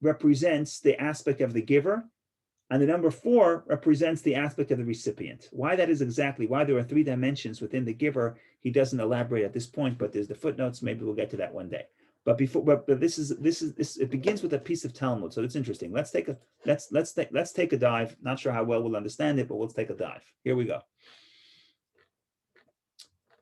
represents the aspect of the giver, and the number 4 represents the aspect of the recipient. Why that is exactly, why there are 3 dimensions within the giver, he doesn't elaborate at this point, but there's the footnotes. Maybe we'll get to that one day. But this it begins with a piece of Talmud, so it's interesting. Let's take a dive. Not sure how well we'll understand it, but let's take a dive. Here we go.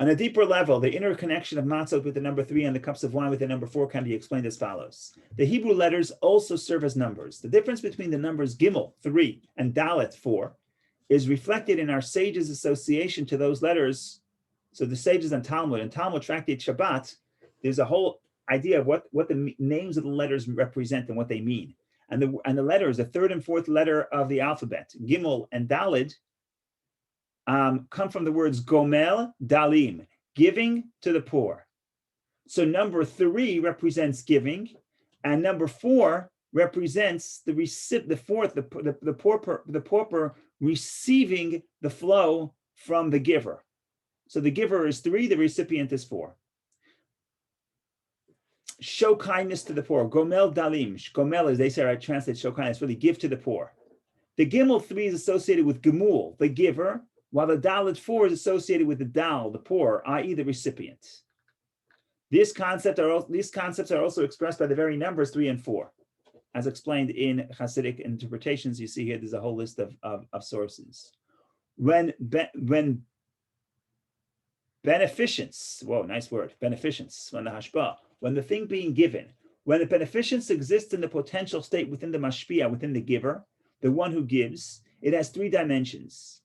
On a deeper level, the inner connection of Matzot with the number 3 and the cups of wine with the number 4 can be explained as follows. The Hebrew letters also serve as numbers. The difference between the numbers Gimel, 3, and Dalet, 4, is reflected in our sages' association to those letters. So the sages and Talmud Tractate Shabbat, there's a whole idea of what the names of the letters represent and what they mean. And the letters, the 3rd and 4th letter of the alphabet, Gimel and Daled, come from the words Gomel, Dalim, giving to the poor. So number 3 represents giving, and number 4 represents the pauper receiving the flow from the giver. So the giver is 3, the recipient is 4. Show kindness to the poor. Gomel Dalim. Gomel, as they say, I translate show kindness, really give to the poor. The Gimel 3 is associated with Gemul, the giver, while the Dalet 4 is associated with the Dal, the poor, i.e. the recipient. These concepts are also expressed by the very numbers 3 and 4. As explained in Hasidic interpretations, you see here, there's a whole list of sources. When beneficence, whoa, nice word, beneficence, when the hashpah, when the thing being given, when the beneficence exists in the potential state within the mashpia, within the giver, the one who gives, it has three dimensions.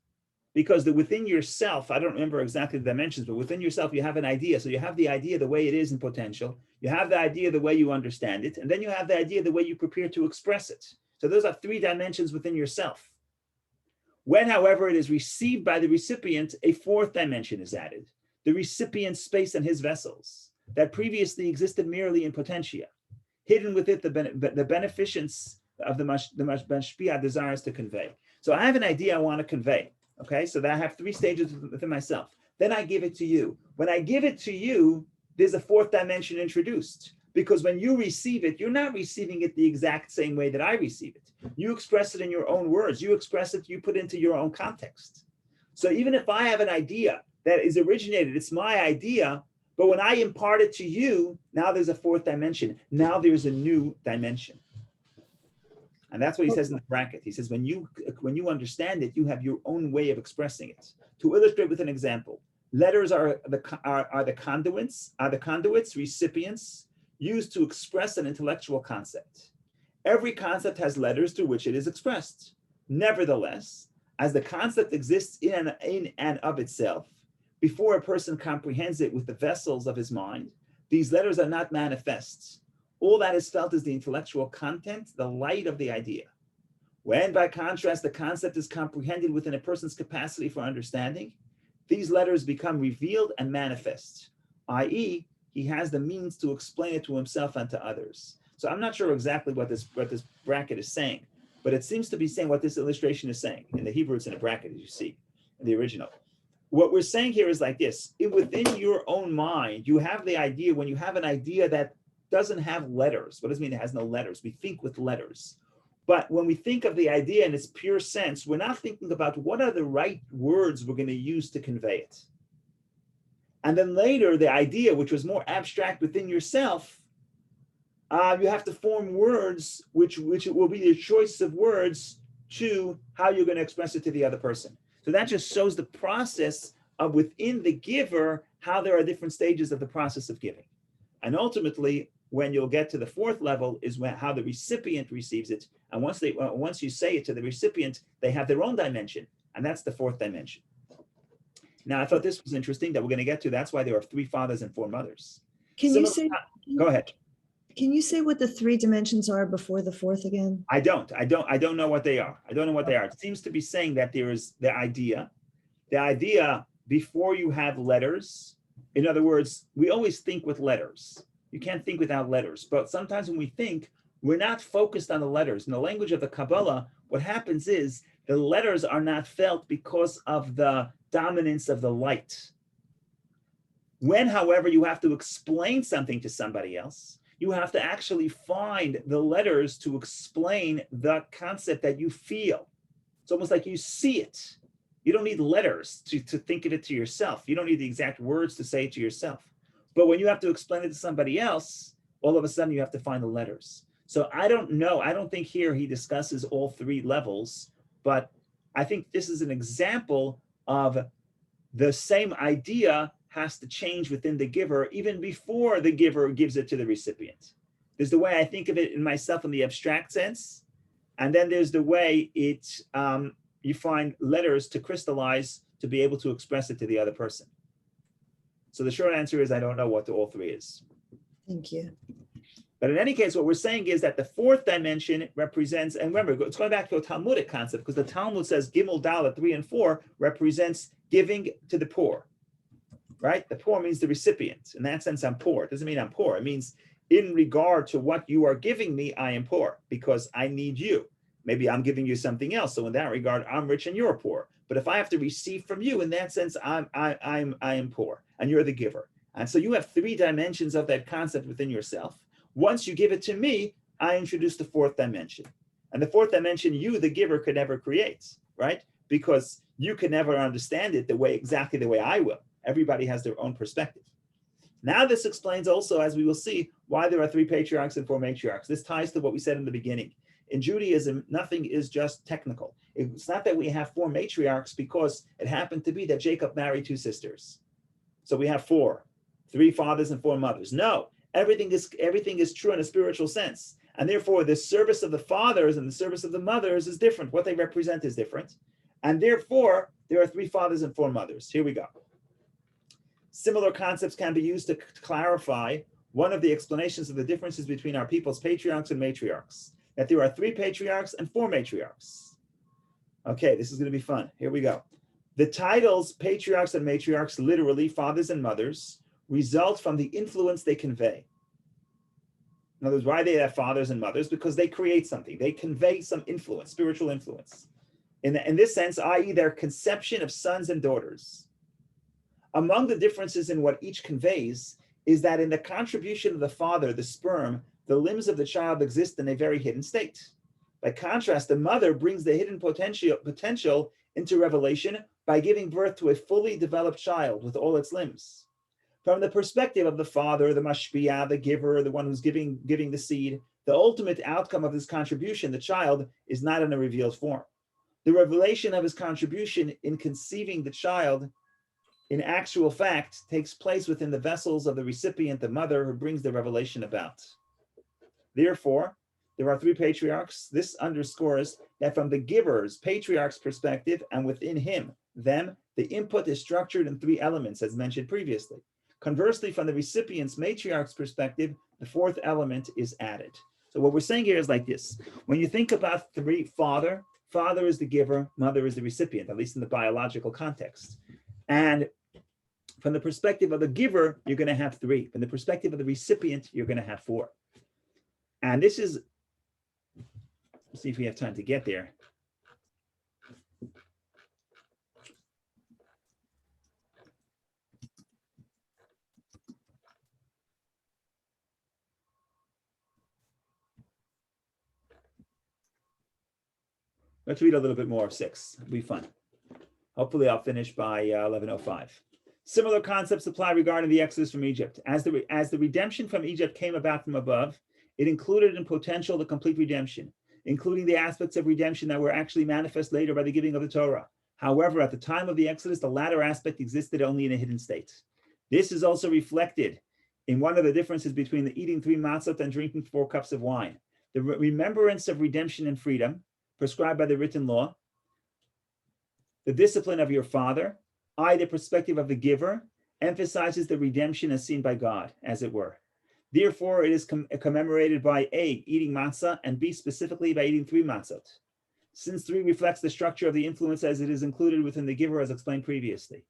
Because within yourself, I don't remember exactly the dimensions, but within yourself, you have an idea. So you have the idea the way it is in potential. You have the idea the way you understand it. And then you have the idea the way you prepare to express it. So those are three dimensions within yourself. When, however, it is received by the recipient, a fourth dimension is added. The recipient's space and his vessels that previously existed merely in potentia. Hidden with it the beneficence of the mashpia desires to convey. So I have an idea I want to convey. Okay, so that I have three stages within myself. Then I give it to you. When I give it to you, there's a fourth dimension introduced. Because when you receive it, you're not receiving it the exact same way that I receive it. You express it in your own words. You express it, you put it into your own context. So even if I have an idea that is originated, it's my idea, but when I impart it to you, now there's a fourth dimension. Now there's a new dimension. And that's what he says in the bracket. He says, when you understand it, you have your own way of expressing it. To illustrate with an example, letters are the conduits, recipients, used to express an intellectual concept. Every concept has letters through which it is expressed. Nevertheless, as the concept exists in and of itself, before a person comprehends it with the vessels of his mind, these letters are not manifest. All that is felt is the intellectual content, the light of the idea. When, by contrast, the concept is comprehended within a person's capacity for understanding, these letters become revealed and manifest, i.e., he has the means to explain it to himself and to others. So I'm not sure exactly what this bracket is saying, but it seems to be saying what this illustration is saying. In the Hebrew, it's in a bracket, as you see, in the original. What we're saying here is like this. Within your own mind, you have the idea, when you have an idea that doesn't have letters. What does it mean it has no letters? We think with letters. But when we think of the idea in its pure sense, we're not thinking about what are the right words we're going to use to convey it. And then later, the idea, which was more abstract within yourself, you have to form words, which will be your choice of words to how you're going to express it to the other person. So that just shows the process of within the giver, how there are different stages of the process of giving. And ultimately, when you'll get to the fourth level is how the recipient receives it. And once you say it to the recipient, they have their own dimension. And that's the fourth dimension. Now, I thought this was interesting that we're going to get to. That's why there are 3 fathers and 4 mothers. Go ahead. Can you say what the 3 dimensions are before the fourth again? I don't know what they are. I don't know what they are. It seems to be saying that there is the idea before you have letters. In other words, we always think with letters. You can't think without letters. But sometimes when we think, we're not focused on the letters. In the language of the Kabbalah, what happens is the letters are not felt because of the dominance of the light. When, however, you have to explain something to somebody else, you have to actually find the letters to explain the concept that you feel. It's almost like you see it. You don't need letters to think of it to yourself. You don't need the exact words to say it to yourself. But when you have to explain it to somebody else, all of a sudden you have to find the letters. So I don't know. I don't think here he discusses all 3 levels, but I think this is an example of the same idea has to change within the giver even before the giver gives it to the recipient. There's the way I think of it in myself in the abstract sense, and then there's the way you find letters to crystallize to be able to express it to the other person. So the short answer is I don't know what the all 3 is. Thank you. But in any case, what we're saying is that the 4th dimension represents, and remember, it's going back to a Talmudic concept, because the Talmud says Gimel, Dalet, 3 and 4 represents giving to the poor, right? The poor means the recipient. In that sense, I'm poor. It doesn't mean I'm poor. It means in regard to what you are giving me, I am poor because I need you. Maybe I'm giving you something else. So in that regard, I'm rich and you're poor. But if I have to receive from you, in that sense, I am poor and you're the giver. And so you have 3 dimensions of that concept within yourself. Once you give it to me, I introduce the 4th dimension. And the 4th dimension, you, the giver, could never create, right? Because you can never understand it exactly the way I will. Everybody has their own perspective. Now this explains also, as we will see, why there are 3 patriarchs and 4 matriarchs. This ties to what we said in the beginning. In Judaism, nothing is just technical. It's not that we have 4 matriarchs because it happened to be that Jacob married 2 sisters. So we have 4, 3 fathers and 4 mothers. No, everything is true in a spiritual sense. And therefore, the service of the fathers and the service of the mothers is different. What they represent is different. And therefore, there are 3 fathers and 4 mothers. Here we go. Similar concepts can be used to clarify one of the explanations of the differences between our people's patriarchs and matriarchs, that there are 3 patriarchs and 4 matriarchs. Okay, this is going to be fun. Here we go. The titles patriarchs and matriarchs, literally fathers and mothers, result from the influence they convey. In other words, why they have fathers and mothers? Because they create something. They convey some influence, spiritual influence. In this sense, i.e. their conception of sons and daughters. Among the differences in what each conveys is that in the contribution of the father, the sperm, the limbs of the child exist in a very hidden state. By contrast, the mother brings the hidden potential into revelation by giving birth to a fully developed child with all its limbs. From the perspective of the father, the mashpia, the giver, the one who's giving the seed, the ultimate outcome of this contribution, the child, is not in a revealed form. The revelation of his contribution in conceiving the child, in actual fact, takes place within the vessels of the recipient, the mother, who brings the revelation about. Therefore, there are 3 patriarchs. This underscores that from the giver's, patriarch's perspective, and within him, them, the input is structured in 3 elements, as mentioned previously. Conversely, from the recipient's, matriarch's perspective, the 4th element is added. So what we're saying here is like this. When you think about 3, father is the giver, mother is the recipient, at least in the biological context. And from the perspective of the giver, you're going to have 3. From the perspective of the recipient, you're going to have 4. And this is, let's see if we have time to get there. Let's read a little bit more of 6. It'll be fun. Hopefully I'll finish by 11:05. Similar concepts apply regarding the exodus from Egypt. As the redemption from Egypt came about from above, it included in potential the complete redemption, including the aspects of redemption that were actually manifest later by the giving of the Torah. However, at the time of the exodus, the latter aspect existed only in a hidden state. This is also reflected in one of the differences between the eating 3 matzot and drinking 4 cups of wine. The remembrance of redemption and freedom prescribed by the written law, the discipline of your father, the perspective of the giver, emphasizes the redemption as seen by God, as it were. Therefore, it is commemorated by A, eating matzah, and B, specifically by eating 3 matzot. Since 3 reflects the structure of the influence as it is included within the giver, as explained previously.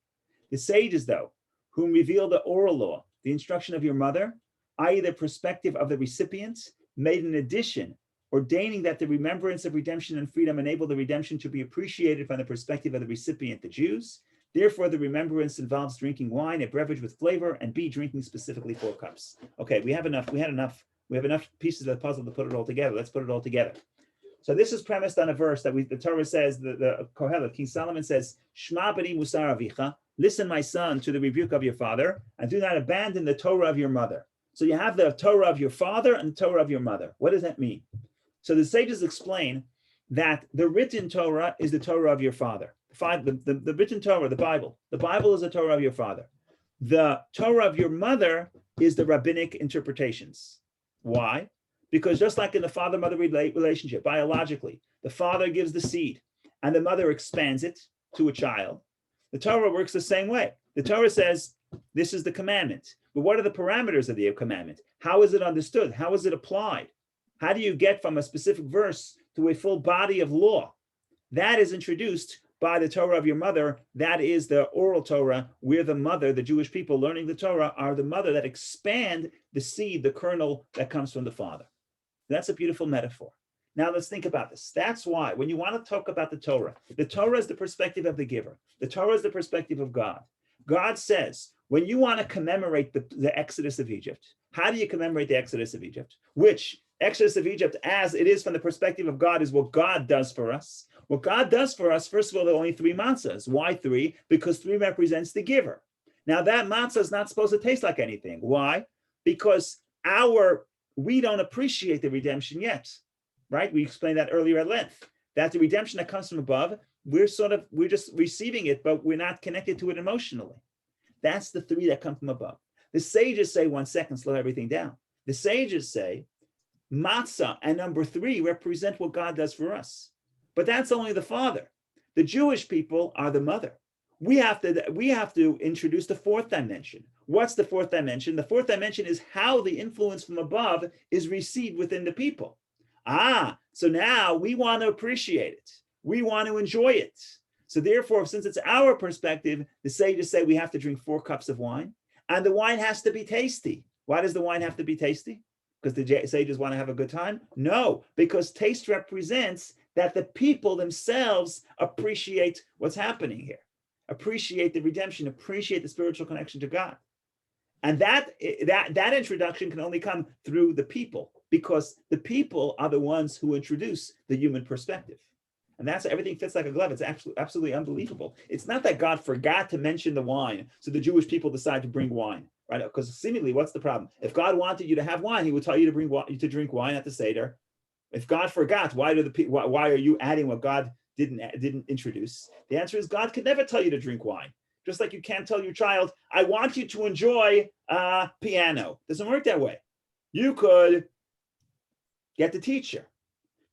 The sages, though, whom reveal the oral law, the instruction of your mother, i.e. the perspective of the recipient, made an addition, ordaining that the remembrance of redemption and freedom enable the redemption to be appreciated from the perspective of the recipient, the Jews. Therefore, the remembrance involves drinking wine, a beverage with flavor, and B, drinking specifically 4 cups. Okay, we have enough pieces of the puzzle to put it all together. Let's put it all together. So this is premised on a verse that the Torah says, the Kohelet, King Solomon says, Shma b'ni musar avicha, listen, my son, to the rebuke of your father, and do not abandon the Torah of your mother. So you have the Torah of your father and the Torah of your mother. What does that mean? So the sages explain that the written Torah is the Torah of your father. The written Torah, the Bible. The Bible is the Torah of your father. The Torah of your mother is the rabbinic interpretations. Why? Because just like in the father-mother relationship, biologically, the father gives the seed and the mother expands it to a child. The Torah works the same way. The Torah says, this is the commandment. But what are the parameters of the commandment? How is it understood? How is it applied? How do you get from a specific verse to a full body of law? That is introduced by the Torah of your mother. That is the oral Torah, where the mother, the Jewish people learning the Torah, are the mother that expand the seed, the kernel that comes from the father. That's a beautiful metaphor. Now let's think about this. That's why when you want to talk about the Torah is the perspective of the giver. The Torah is the perspective of God. God says, when you want to commemorate the Exodus of Egypt, how do you commemorate the Exodus of Egypt? Which Exodus of Egypt, as it is from the perspective of God, is what God does for us. What God does for us, first of all, there are only 3 matzahs. Why 3? Because 3 represents the giver. Now that matzah is not supposed to taste like anything. Why? Because we don't appreciate the redemption yet, right? We explained that earlier at length, that the redemption that comes from above, we're just receiving it, but we're not connected to it emotionally. That's the 3 that come from above. The sages say, 1 second, slow everything down. The sages say, Matzah and number 3 represent what God does for us. But that's only the father. The Jewish people are the mother. We have to introduce the 4th dimension. What's the 4th dimension? The 4th dimension is how the influence from above is received within the people. So now we want to appreciate it. We want to enjoy it. So therefore, since it's our perspective, the sages say we have to drink 4 cups of wine, and the wine has to be tasty. Why does the wine have to be tasty? Because the sages want to have a good time? No, because taste represents that the people themselves appreciate what's happening here, appreciate the redemption, appreciate the spiritual connection to God. And that introduction can only come through the people, because the people are the ones who introduce the human perspective. And that's everything fits like a glove. It's absolutely unbelievable. It's not that God forgot to mention the wine, so the Jewish people decide to bring wine, right? Because seemingly, what's the problem? If God wanted you to have wine, he would tell you to drink wine at the Seder. If God forgot, why are you adding what God didn't introduce? The answer is God could never tell you to drink wine. Just like you can't tell your child, I want you to enjoy piano. It doesn't work that way. You could get the teacher.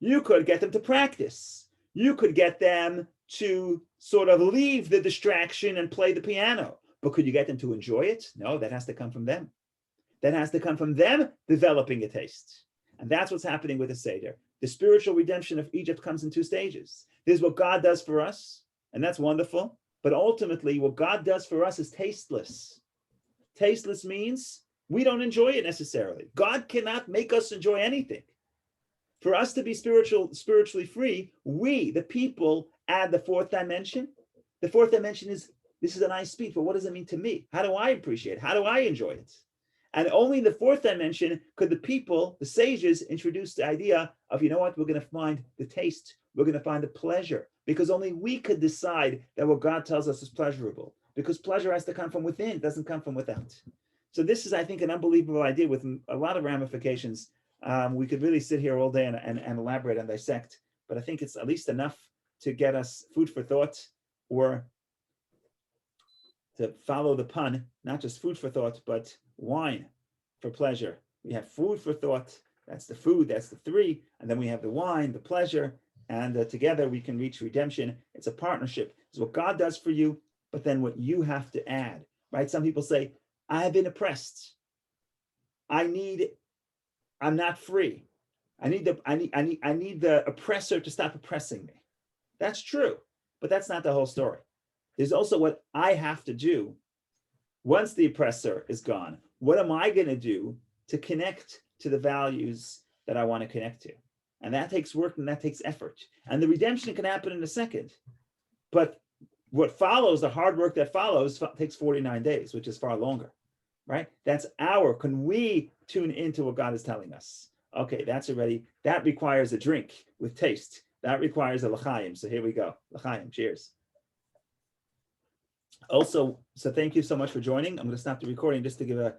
You could get them to practice. You could get them to sort of leave the distraction and play the piano. But could you get them to enjoy it? No, that has to come from them. That has to come from them developing a taste. And that's what's happening with the Seder. The spiritual redemption of Egypt comes in 2 stages. There's what God does for us, and that's wonderful. But ultimately, what God does for us is tasteless. Tasteless means we don't enjoy it necessarily. God cannot make us enjoy anything. For us to be spiritually free, we, the people, add the 4th dimension. The 4th dimension is, this is a nice speech, but what does it mean to me? How do I appreciate it? How do I enjoy it? And only in the 4th dimension could the people, the sages, introduce the idea of, you know what, we're going to find the taste. We're going to find the pleasure, because only we could decide that what God tells us is pleasurable, because pleasure has to come from within, it doesn't come from without. So this is, I think, an unbelievable idea with a lot of ramifications. We could really sit here all day and elaborate and dissect, but I think it's at least enough to get us food for thought, or to follow the pun, not just food for thought, but wine for pleasure. We have food for thought, that's the food, that's the 3, and then we have the wine, the pleasure, and together we can reach redemption. It's a partnership. It's what God does for you, but then what you have to add, right? Some people say, I have been oppressed. I'm not free. I need the oppressor to stop oppressing me. That's true, but that's not the whole story. There's also what I have to do once the oppressor is gone. What am I going to do to connect to the values that I want to connect to? And that takes work and that takes effort. And the redemption can happen in a second. But what follows, the hard work that follows, takes 49 days, which is far longer, right? Can we tune into what God is telling us? Okay, that requires a drink with taste. That requires a l'chaim. So here we go. L'chaim, cheers. Also, so thank you so much for joining. I'm going to stop the recording just to give a